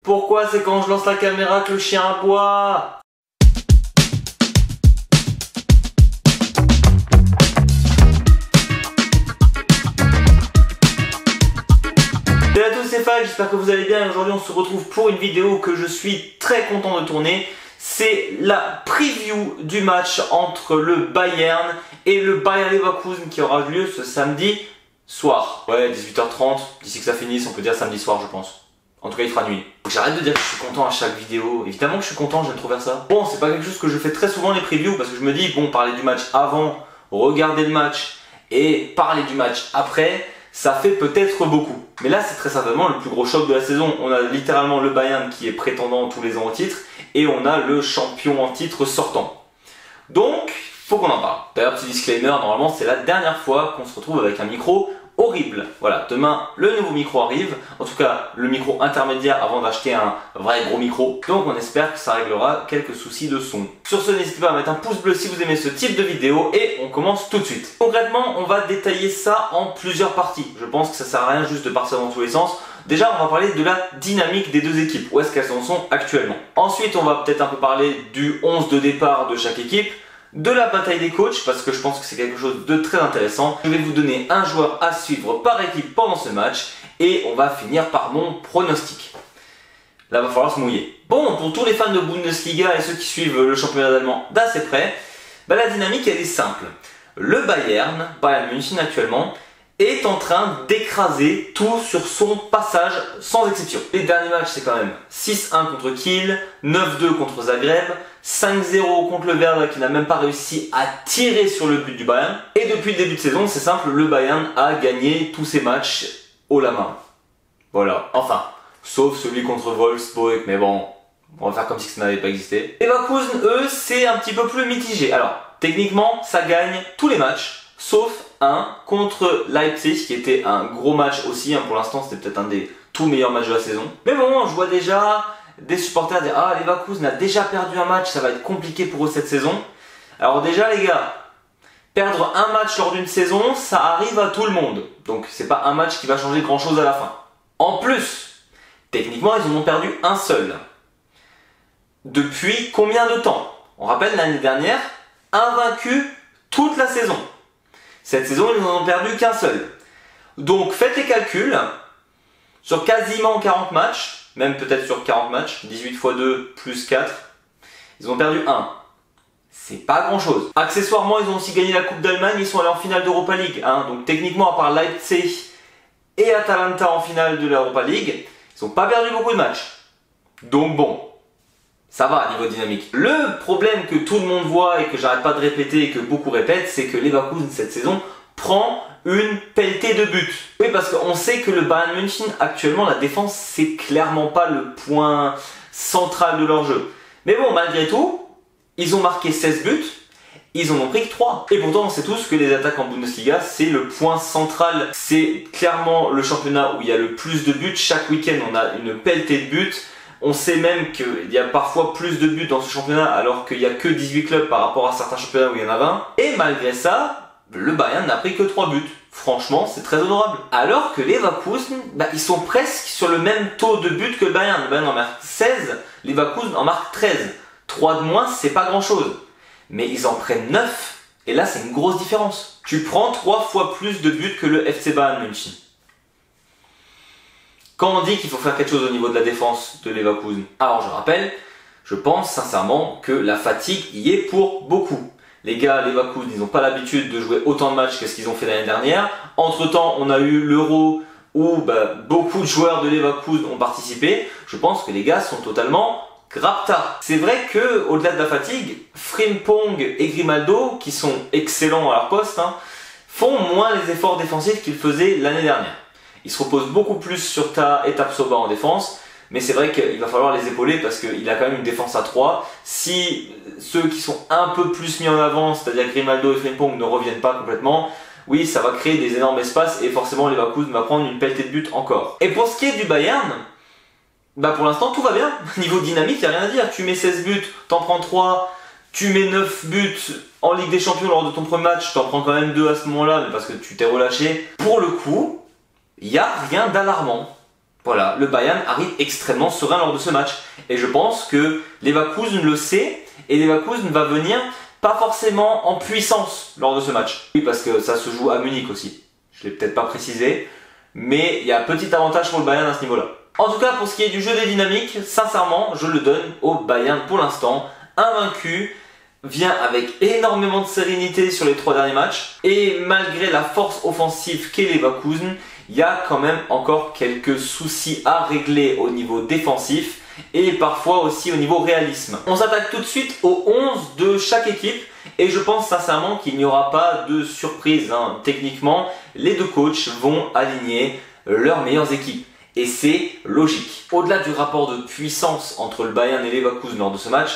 Pourquoi c'est quand je lance la caméra que le chien aboie? Salut à tous, c'est Fag, j'espère que vous allez bien et aujourd'hui on se retrouve pour une vidéo que je suis très content de tourner. C'est la preview du match entre le Bayern et le Bayer Leverkusen qui aura lieu ce samedi soir. Ouais, 18h30, d'ici que ça finisse, on peut dire samedi soir je pense. En tout cas il fera nuit. J'arrête de dire que je suis content à chaque vidéo. Évidemment que je suis content, j'aime trop faire ça. Bon, c'est pas quelque chose que je fais très souvent les previews parce que je me dis, bon, parler du match avant, regarder le match et parler du match après, ça fait peut-être beaucoup. Mais là c'est très certainement le plus gros choc de la saison. On a littéralement le Bayern qui est prétendant tous les ans au titre et on a le champion en titre sortant. Donc, faut qu'on en parle. D'ailleurs, petit disclaimer, normalement c'est la dernière fois qu'on se retrouve avec un micro horrible. Voilà, demain le nouveau micro arrive, en tout cas le micro intermédiaire avant d'acheter un vrai gros micro. Donc on espère que ça réglera quelques soucis de son. Sur ce, n'hésitez pas à mettre un pouce bleu si vous aimez ce type de vidéo et on commence tout de suite. Concrètement, on va détailler ça en plusieurs parties. Je pense que ça sert à rien juste de partir dans tous les sens. Déjà, on va parler de la dynamique des deux équipes, où est-ce qu'elles en sont actuellement. Ensuite, on va peut-être un peu parler du 11 de départ de chaque équipe, de la bataille des coachs, parce que je pense que c'est quelque chose de très intéressant. Je vais vous donner un joueur à suivre par équipe pendant ce match, et on va finir par mon pronostic. Là, il va falloir se mouiller. Bon, pour tous les fans de Bundesliga et ceux qui suivent le championnat allemand d'assez près, la dynamique elle est simple. Le Bayern München actuellement, est en train d'écraser tout sur son passage sans exception. Les derniers matchs c'est quand même 6-1 contre Kiel, 9-2 contre Zagreb, 5-0 contre le Werder qui n'a même pas réussi à tirer sur le but du Bayern. Et depuis le début de saison, c'est simple, le Bayern a gagné tous ses matchs haut la main. Voilà, enfin, sauf celui contre Wolfsburg, mais bon, on va faire comme si ça n'avait pas existé. Leverkusen, eux, c'est un petit peu plus mitigé. Alors, techniquement, ça gagne tous les matchs, sauf un contre Leipzig qui était un gros match aussi, pour l'instant c'était peut-être un des tout meilleurs matchs de la saison. Mais bon, je vois déjà des supporters dire « Ah, Leverkusen a déjà perdu un match, ça va être compliqué pour eux cette saison ». Alors déjà les gars, perdre un match lors d'une saison, ça arrive à tout le monde. Donc c'est pas un match qui va changer grand chose à la fin. En plus, techniquement ils en ont perdu un seul. Depuis combien de temps? On rappelle l'année dernière, invaincus toute la saison. Cette saison, ils n'en ont perdu qu'un seul. Donc faites les calculs. Sur quasiment 40 matchs, même peut-être sur 40 matchs, 18 x 2 plus 4, ils ont perdu 1. C'est pas grand chose. Accessoirement, ils ont aussi gagné la Coupe d'Allemagne, ils sont allés en finale d'Europa League. Donc techniquement, à part Leipzig et Atalanta en finale de l'Europa League, ils n'ont pas perdu beaucoup de matchs. Donc bon. Ça va à niveau dynamique. Le problème que tout le monde voit et que j'arrête pas de répéter et que beaucoup répètent, c'est que Leverkusen cette saison prend une pelletée de buts. Oui, parce qu'on sait que le Bayern München actuellement, la défense c'est clairement pas le point central de leur jeu. Mais bon, malgré tout, ils ont marqué 16 buts, ils en ont pris que 3. Et pourtant on sait tous que les attaques en Bundesliga c'est le point central. C'est clairement le championnat où il y a le plus de buts. Chaque week-end on a une pelletée de buts. On sait même qu'il y a parfois plus de buts dans ce championnat alors qu'il n'y a que 18 clubs par rapport à certains championnats où il y en a 20. Et malgré ça, le Bayern n'a pris que 3 buts. Franchement, c'est très honorable. Alors que les Leverkusen, ils sont presque sur le même taux de buts que le Bayern. Le Bayern en marque 16, les Leverkusen en marque 13. 3 de moins, c'est pas grand chose. Mais ils en prennent 9. Et là, c'est une grosse différence. Tu prends 3 fois plus de buts que le FC Bayern München. Quand on dit qu'il faut faire quelque chose au niveau de la défense de Leverkusen, alors je rappelle, je pense sincèrement que la fatigue y est pour beaucoup. Les gars, Leverkusen, ils n'ont pas l'habitude de jouer autant de matchs que ce qu'ils ont fait l'année dernière. Entre temps, on a eu l'Euro où beaucoup de joueurs de Leverkusen ont participé. Je pense que les gars sont totalement grapta. C'est vrai que au-delà de la fatigue, Frimpong et Grimaldo, qui sont excellents à leur poste, font moins les efforts défensifs qu'ils faisaient l'année dernière. Il se repose beaucoup plus sur Ta et Tapsoba en défense, mais c'est vrai qu'il va falloir les épauler parce qu'il a quand même une défense à 3. Si ceux qui sont un peu plus mis en avant, c'est-à-dire Grimaldo et Frimpong, ne reviennent pas complètement, oui, ça va créer des énormes espaces et forcément Leverkusen va prendre une pelletée de buts encore. Et pour ce qui est du Bayern, pour l'instant tout va bien. Niveau dynamique, il n'y a rien à dire. Tu mets 16 buts, t'en prends 3, tu mets 9 buts en Ligue des Champions lors de ton premier match, t'en prends quand même 2 à ce moment-là, mais parce que tu t'es relâché. Pour le coup, il n'y a rien d'alarmant. Voilà, le Bayern arrive extrêmement serein lors de ce match. Et je pense que Leverkusen le sait, et Leverkusen va venir pas forcément en puissance lors de ce match. Oui, parce que ça se joue à Munich aussi. Je l'ai peut-être pas précisé, mais il y a un petit avantage pour le Bayern à ce niveau-là. En tout cas, pour ce qui est du jeu des dynamiques, sincèrement, je le donne au Bayern pour l'instant. Invaincu, vient avec énormément de sérénité sur les 3 derniers matchs. Et malgré la force offensive qu'est Leverkusen, il y a quand même encore quelques soucis à régler au niveau défensif et parfois aussi au niveau réalisme. On s'attaque tout de suite aux 11 de chaque équipe et je pense sincèrement qu'il n'y aura pas de surprise. Techniquement, les deux coachs vont aligner leurs meilleures équipes. Et c'est logique. Au-delà du rapport de puissance entre le Bayern et Leverkusen lors de ce match,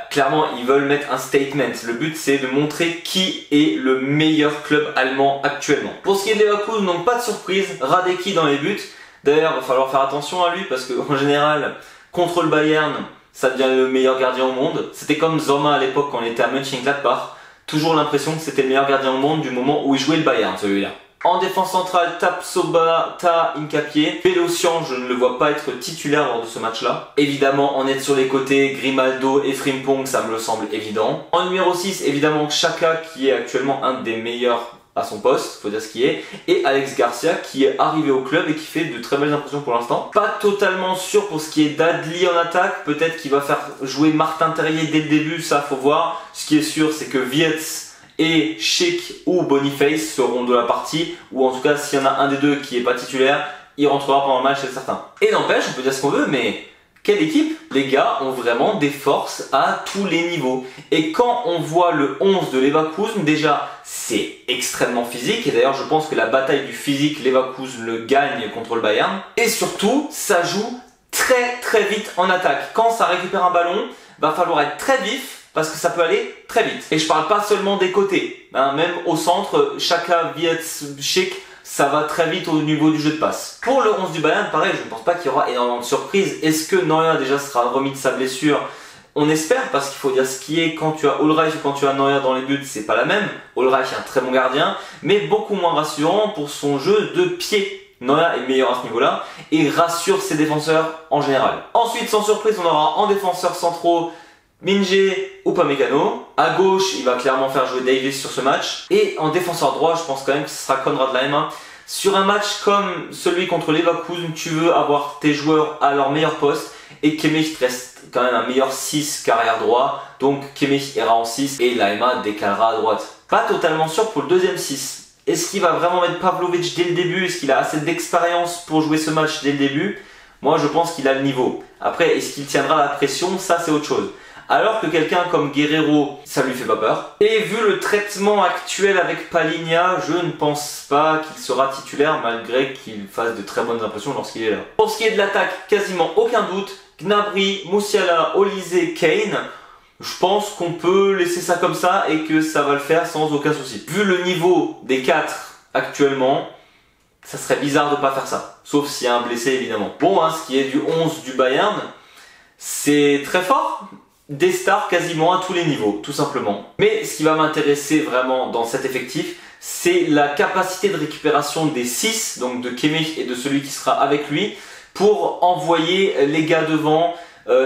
clairement ils veulent mettre un statement. Le but c'est de montrer qui est le meilleur club allemand actuellement. Pour ce qui est de Leverkusen, donc pas de surprise, Radecki dans les buts. D'ailleurs il va falloir faire attention à lui parce qu'en général contre le Bayern ça devient le meilleur gardien au monde. C'était comme Zouma à l'époque quand on était à Mönchengladbach. Toujours l'impression que c'était le meilleur gardien au monde du moment où il jouait le Bayern celui-là. En défense centrale, Tapsoba, Hincapié. Belocian, je ne le vois pas être titulaire lors de ce match-là. Évidemment, en être sur les côtés, Grimaldo et Frimpong, ça me semble évident. En numéro 6, évidemment, Xhaka, qui est actuellement un des meilleurs à son poste, faut dire ce qui est. Et Alex Garcia, qui est arrivé au club et qui fait de très belles impressions pour l'instant. Pas totalement sûr pour ce qui est d'Adli en attaque. Peut-être qu'il va faire jouer Martin Terrier dès le début, ça faut voir. Ce qui est sûr, c'est que Wirtz et Schick ou Boniface seront de la partie, ou en tout cas s'il y en a un des deux qui n'est pas titulaire, il rentrera pendant le match, c'est certain. Et n'empêche, on peut dire ce qu'on veut, mais quelle équipe? Les gars ont vraiment des forces à tous les niveaux. Et quand on voit le 11 de Leverkusen, déjà c'est extrêmement physique, et d'ailleurs je pense que la bataille du physique, Leverkusen le gagne contre le Bayern. Et surtout, ça joue très vite en attaque. Quand ça récupère un ballon, va falloir être très vif, parce que ça peut aller très vite. Et je parle pas seulement des côtés, même au centre, Xhaka, Wirtz, Schick, ça va très vite au niveau du jeu de passe. Pour le 11 du Bayern, pareil, je ne pense pas qu'il y aura énormément de surprises. Est-ce que Neuer déjà sera remis de sa blessure? On espère, parce qu'il faut dire ce qui est, quand tu as Ulreich ou quand tu as Neuer dans les buts, c'est pas la même. Ulreich est un très bon gardien, mais beaucoup moins rassurant pour son jeu de pied. Neuer est meilleur à ce niveau-là et rassure ses défenseurs en général. Ensuite, sans surprise, on aura en défenseurs centraux Minge ou Upamecano. À gauche, il va clairement faire jouer Davis sur ce match. Et en défenseur droit, je pense quand même que ce sera Konrad Laimer. Sur un match comme celui contre Leverkusen, tu veux avoir tes joueurs à leur meilleur poste. Et Kimmich reste quand même un meilleur 6 carrière droit. Donc Kimmich ira en 6 et Laimer décalera à droite. Pas totalement sûr pour le deuxième 6. Est-ce qu'il va vraiment mettre Pavlovic dès le début? Est-ce qu'il a assez d'expérience pour jouer ce match dès le début? Moi, je pense qu'il a le niveau. Après, est-ce qu'il tiendra la pression? Ça, c'est autre chose. Alors que quelqu'un comme Guerrero, ça lui fait pas peur. Et vu le traitement actuel avec Palhinha, je ne pense pas qu'il sera titulaire malgré qu'il fasse de très bonnes impressions lorsqu'il est là. Pour ce qui est de l'attaque, quasiment aucun doute. Gnabry, Musiala, Olise, Kane. Je pense qu'on peut laisser ça comme ça et que ça va le faire sans aucun souci. Vu le niveau des 4 actuellement, ça serait bizarre de ne pas faire ça. Sauf s'il y a un blessé évidemment. Bon, ce qui est du 11 du Bayern, c'est très fort. Des stars quasiment à tous les niveaux, tout simplement. Mais ce qui va m'intéresser vraiment dans cet effectif, c'est la capacité de récupération des 6, donc de Kimmich et de celui qui sera avec lui, pour envoyer les gars devant,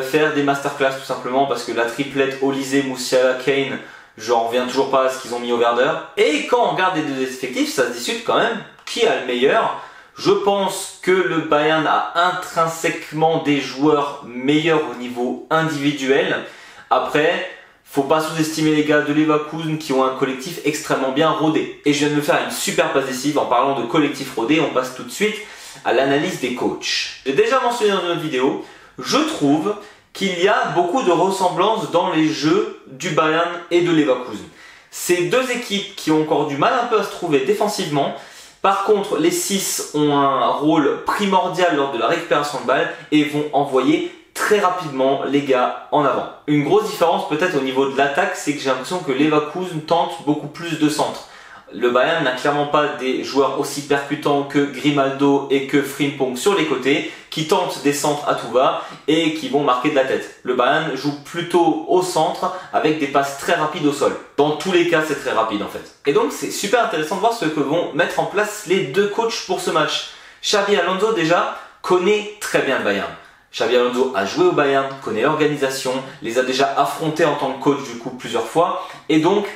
faire des masterclass tout simplement, parce que la triplette Olise, Musiala, Kane, j'en reviens toujours pas à ce qu'ils ont mis au Werder. Et quand on regarde les deux effectifs, ça se discute quand même qui a le meilleur. Je pense que le Bayern a intrinsèquement des joueurs meilleurs au niveau individuel. Après, faut pas sous-estimer les gars de Leverkusen qui ont un collectif extrêmement bien rodé. Et je viens de me faire une super passe décisive en parlant de collectif rodé. On passe tout de suite à l'analyse des coachs. J'ai déjà mentionné dans une autre vidéo, je trouve qu'il y a beaucoup de ressemblances dans les jeux du Bayern et de Leverkusen. C'est deux équipes qui ont encore du mal un peu à se trouver défensivement. Par contre, les 6 ont un rôle primordial lors de la récupération de balles et vont envoyer très rapidement les gars en avant. Une grosse différence peut-être au niveau de l'attaque, c'est que j'ai l'impression que Leverkusen tente beaucoup plus de centres. Le Bayern n'a clairement pas des joueurs aussi percutants que Grimaldo et que Frimpong sur les côtés, qui tentent des centres à tout va et qui vont marquer de la tête. Le Bayern joue plutôt au centre avec des passes très rapides au sol. Dans tous les cas, c'est très rapide en fait. Et donc c'est super intéressant de voir ce que vont mettre en place les deux coachs pour ce match. Xabi Alonso déjà connaît très bien le Bayern. Xabi Alonso a joué au Bayern, connaît l'organisation, les a déjà affrontés en tant que coach du coup plusieurs fois, et donc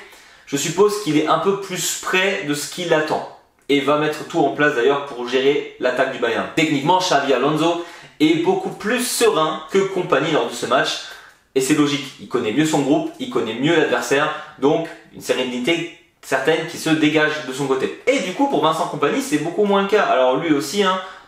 je suppose qu'il est un peu plus près de ce qu'il attend et va mettre tout en place d'ailleurs pour gérer l'attaque du Bayern. Techniquement, Xabi Alonso est beaucoup plus serein que Kompany lors de ce match, et c'est logique, il connaît mieux son groupe, il connaît mieux l'adversaire, donc une sérénité certaine qui se dégage de son côté. Et du coup pour Vincent Kompany c'est beaucoup moins le cas. Alors lui aussi,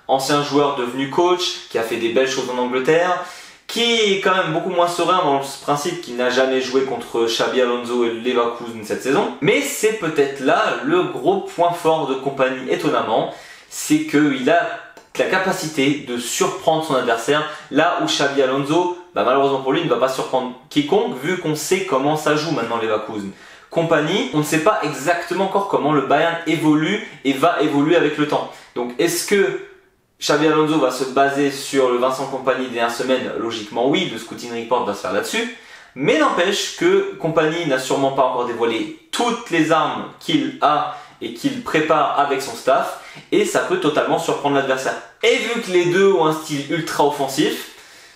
ancien joueur devenu coach, qui a fait des belles choses en Angleterre, qui est quand même beaucoup moins serein dans ce principe qu'il n'a jamais joué contre Xabi Alonso et Leverkusen cette saison. Mais c'est peut-être là le gros point fort de Kompany étonnamment, c'est qu'il a la capacité de surprendre son adversaire, là où Xabi Alonso, malheureusement pour lui, ne va pas surprendre quiconque, vu qu'on sait comment ça joue maintenant Leverkusen. Kompany, on ne sait pas exactement encore comment le Bayern évolue et va évoluer avec le temps. Donc est-ce que Xabi Alonso va se baser sur le Vincent Kompany des dernières semaines? Logiquement oui, le scouting report va se faire là-dessus. Mais n'empêche que Kompany n'a sûrement pas encore dévoilé toutes les armes qu'il a et qu'il prépare avec son staff. Et ça peut totalement surprendre l'adversaire. Et vu que les deux ont un style ultra offensif,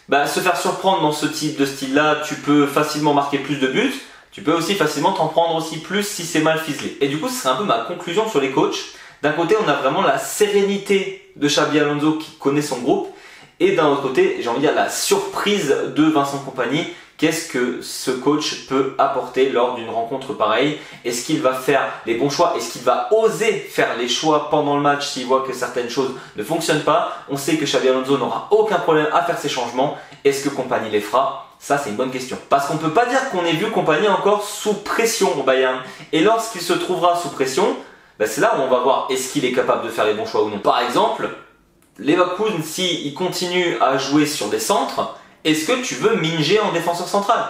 se faire surprendre dans ce type de style-là, tu peux facilement marquer plus de buts. Tu peux aussi facilement t'en prendre aussi plus si c'est mal ficelé. Et du coup, ce serait un peu ma conclusion sur les coachs. D'un côté, on a vraiment la sérénité de Xabi Alonso qui connaît son groupe. Et d'un autre côté, j'ai envie de dire la surprise de Vincent Kompany. Qu'est-ce que ce coach peut apporter lors d'une rencontre pareille? Est-ce qu'il va faire les bons choix? Est-ce qu'il va oser faire les choix pendant le match s'il voit que certaines choses ne fonctionnent pas? On sait que Xabi Alonso n'aura aucun problème à faire ces changements. Est-ce que Kompany les fera? Ça, c'est une bonne question. Parce qu'on ne peut pas dire qu'on ait vu Kompany encore sous pression au Bayern. Et lorsqu'il se trouvera sous pression, c'est là où on va voir est-ce qu'il est capable de faire les bons choix ou non. Par exemple, Leverkusen, s'il continue à jouer sur des centres, est-ce que tu veux Minge en défenseur central?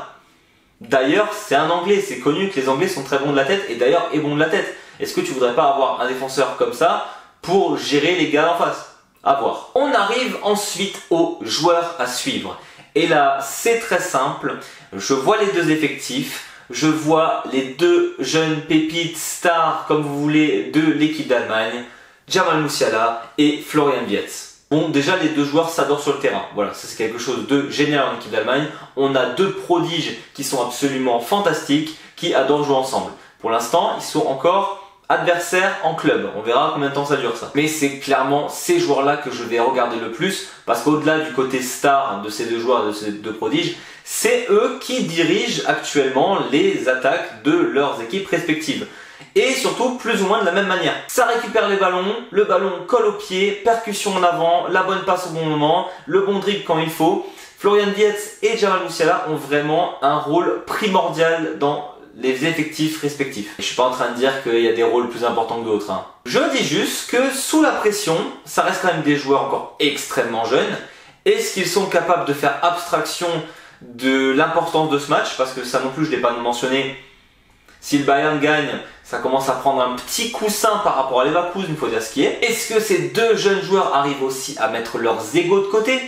D'ailleurs, c'est un Anglais, c'est connu que les Anglais sont très bons de la tête et d'ailleurs est bon de la tête. Est-ce que tu voudrais pas avoir un défenseur comme ça pour gérer les gars en face? À voir. On arrive ensuite aux joueurs à suivre. Et là, c'est très simple. Je vois les deux effectifs. Je vois les deux jeunes pépites stars, comme vous voulez, de l'équipe d'Allemagne. Jamal Musiala et Florian Wirtz. Bon, déjà, les deux joueurs s'adorent sur le terrain. Voilà, ça c'est quelque chose de génial en équipe d'Allemagne. On a deux prodiges qui sont absolument fantastiques, qui adorent jouer ensemble. Pour l'instant, ils sont encore adversaires en club. On verra combien de temps ça dure ça. Mais c'est clairement ces joueurs-là que je vais regarder le plus, parce qu'au-delà du côté star de ces deux joueurs, de ces deux prodiges, c'est eux qui dirigent actuellement les attaques de leurs équipes respectives. Et surtout plus ou moins de la même manière. Ça récupère les ballons, le ballon colle au pied, percussion en avant, la bonne passe au bon moment, le bon dribble quand il faut. Florian Wirtz et Jamal Musiala ont vraiment un rôle primordial dans les effectifs respectifs. Je suis pas en train de dire qu'il y a des rôles plus importants que d'autres. Je dis juste que sous la pression, ça reste quand même des joueurs encore extrêmement jeunes. Est-ce qu'ils sont capables de faire abstraction de l'importance de ce match? Parce que ça non plus je ne l'ai pas mentionné. Si le Bayern gagne, ça commence à prendre un petit coussin par rapport à Leverkusen, il faut dire ce qui est. Est-ce que ces deux jeunes joueurs arrivent aussi à mettre leurs égos de côté?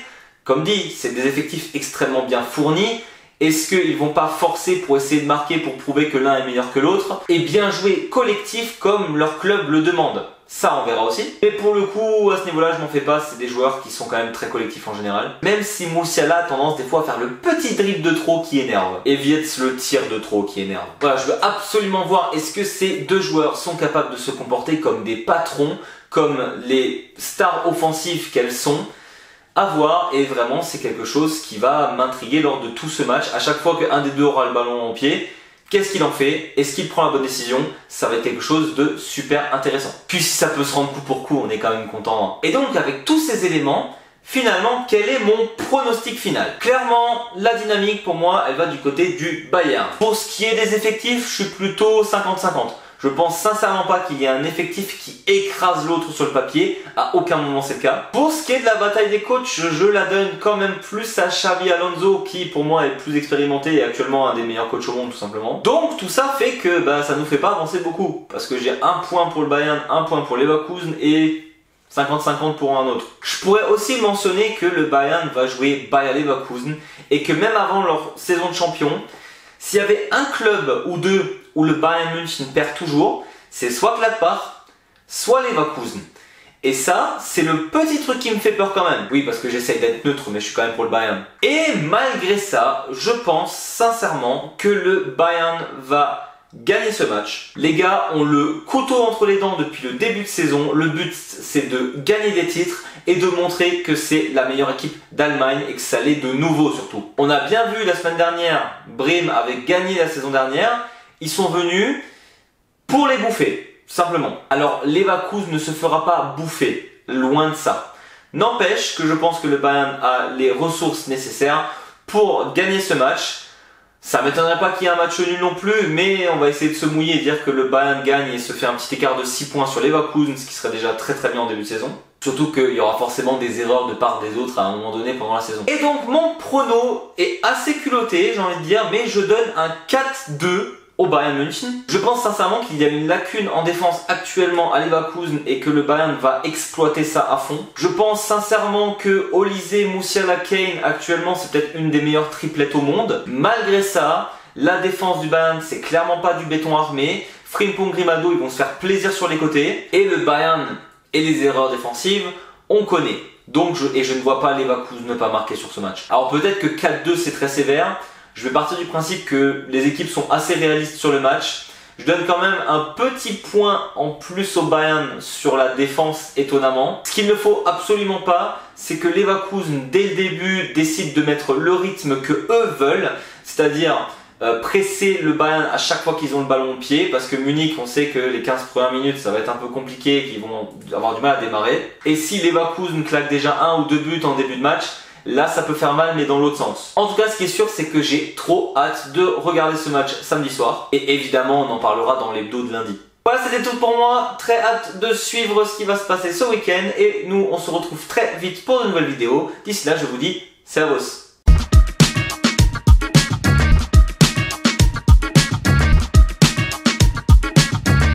Comme dit, c'est des effectifs extrêmement bien fournis. Est-ce qu'ils vont pas forcer pour essayer de marquer pour prouver que l'un est meilleur que l'autre? Et bien jouer collectif comme leur club le demande? Ça, on verra aussi. Mais pour le coup, à ce niveau-là, je m'en fais pas. C'est des joueurs qui sont quand même très collectifs en général. Même si Musiala a tendance des fois à faire le petit dribble de trop qui énerve. Et Wirtz le tir de trop qui énerve. Voilà, je veux absolument voir est-ce que ces deux joueurs sont capables de se comporter comme des patrons, comme les stars offensives qu'elles sont. À voir, et vraiment c'est quelque chose qui va m'intriguer lors de tout ce match. À chaque fois qu'un des deux aura le ballon en pied, qu'est-ce qu'il en fait? Est-ce qu'il prend la bonne décision? Ça va être quelque chose de super intéressant. Puis si ça peut se rendre coup pour coup, on est quand même content. Et donc avec tous ces éléments, finalement, quel est mon pronostic final? Clairement, la dynamique pour moi, elle va du côté du Bayern. Pour ce qui est des effectifs, je suis plutôt 50-50. Je pense sincèrement pas qu'il y ait un effectif qui écrase l'autre sur le papier. À aucun moment c'est le cas. Pour ce qui est de la bataille des coachs, je la donne quand même plus à Xabi Alonso qui pour moi est plus expérimenté et actuellement un des meilleurs coachs au monde tout simplement. Donc tout ça fait que ça nous fait pas avancer beaucoup. Parce que j'ai un point pour le Bayern, un point pour Leverkusen et 50-50 pour un autre. Je pourrais aussi mentionner que le Bayern va jouer Bayer Leverkusen et que même avant leur saison de champion, s'il y avait un club ou deux où le Bayern München perd toujours, c'est soit Gladbach, soit Leverkusen. Et ça, c'est le petit truc qui me fait peur quand même. Oui, parce que j'essaye d'être neutre, mais je suis quand même pour le Bayern. Et malgré ça, je pense sincèrement que le Bayern va gagner ce match. Les gars ont le couteau entre les dents depuis le début de saison. Le but, c'est de gagner des titres et de montrer que c'est la meilleure équipe d'Allemagne et que ça l'est de nouveau surtout. On a bien vu la semaine dernière, Bremen avait gagné la saison dernière. Ils sont venus pour les bouffer. Simplement. Alors, Leverkusen ne se fera pas bouffer, loin de ça. N'empêche que je pense que le Bayern a les ressources nécessaires pour gagner ce match. Ça m'étonnerait pas qu'il y ait un match nul non plus, mais on va essayer de se mouiller et dire que le Bayern gagne et se fait un petit écart de 6 points sur Leverkusen, ce qui serait déjà très bien en début de saison. Surtout qu'il y aura forcément des erreurs de part des autres à un moment donné pendant la saison. Et donc mon prono est assez culotté, j'ai envie de dire, mais je donne un 4-2 au Bayern München. Je pense sincèrement qu'il y a une lacune en défense actuellement à Leverkusen et que le Bayern va exploiter ça à fond. Je pense sincèrement que Olise, Musiala, Kane actuellement c'est peut-être une des meilleures triplettes au monde. Malgré ça, la défense du Bayern c'est clairement pas du béton armé. Frimpong, Grimado ils vont se faire plaisir sur les côtés. Et le Bayern et les erreurs défensives, on connaît. Donc je ne vois pas Leverkusen ne pas marquer sur ce match. Alors peut-être que 4-2 c'est très sévère. Je vais partir du principe que les équipes sont assez réalistes sur le match. Je donne quand même un petit point en plus au Bayern sur la défense étonnamment. Ce qu'il ne faut absolument pas, c'est que Leverkusen dès le début décide de mettre le rythme que eux veulent, c'est-à-dire presser le Bayern à chaque fois qu'ils ont le ballon au pied, parce que Munich, on sait que les 15 premières minutes ça va être un peu compliqué, qu'ils vont avoir du mal à démarrer. Et si Leverkusen claque déjà 1 ou 2 buts en début de match, là ça peut faire mal mais dans l'autre sens. En tout cas ce qui est sûr c'est que j'ai trop hâte de regarder ce match samedi soir. Et évidemment on en parlera dans l'hebdo de lundi. Voilà, c'était tout pour moi. Très hâte de suivre ce qui va se passer ce week-end. Et nous on se retrouve très vite pour de nouvelles vidéos. D'ici là je vous dis servus.